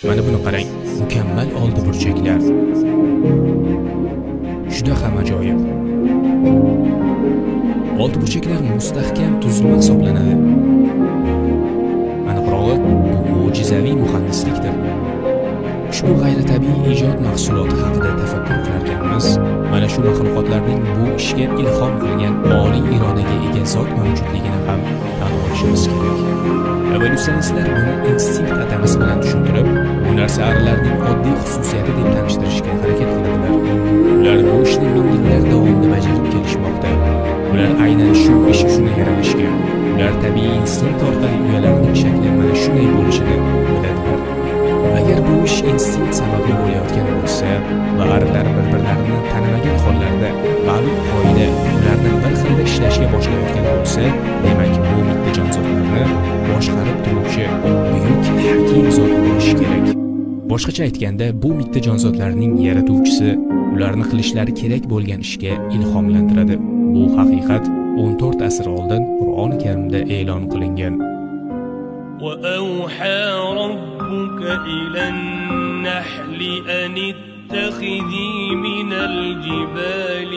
Mana buni qarang, mukammal oldi burchaklar. Juda ham ajoyib. Oldi burchaklar mustahkam tuzilma hisoblanadi. Aniqrog'i, bu mo'jizaviy muhandislikdir. Ushbu g'ayritabiiy ijod mahsuloti haqida tafakkur qilarkanmiz, mana shu maxluqotlarning bu ishga ilhom qilgan oliy irodaga ega zot mavjudligini ham tan olishimiz kerak. Evolyusionistlar buni instinkt atamasi bilan tushuntirib, bu narsa arilarning oddiy xususiyati deb tanishtirishga harakat qiladilar. Ular bu ishni ming yillar davomida bajarib kelishmoqda. Ular aynan shu ish uchun yaralishgan. Ular tabiiy instinkt orqali uyalarning shakli mana shunday bo'lishini biladilar. Agar bu ish instinkt sababli bo'layotgan bo'lsa va arilar bir-birlarini tanimagan hollarda ma'lum qoida ularni bir xilda ishlashga boshlayotgan bo'lsa, demak bu mitti jonzotlarni boshqarib turuvchi buyuk hakim zot bo'lishi kerak. Boshqacha aytganda, bu mitti jonzotlarning yaratuvchisi ularni qilishlari kerak bo'lgan ishga ilhomlantiradi. Bu haqiqat 14 asr oldin Qur'oni Karimda e'lon qilingan. وأوحى ربك إلى النحل أن اتخذي من الجبال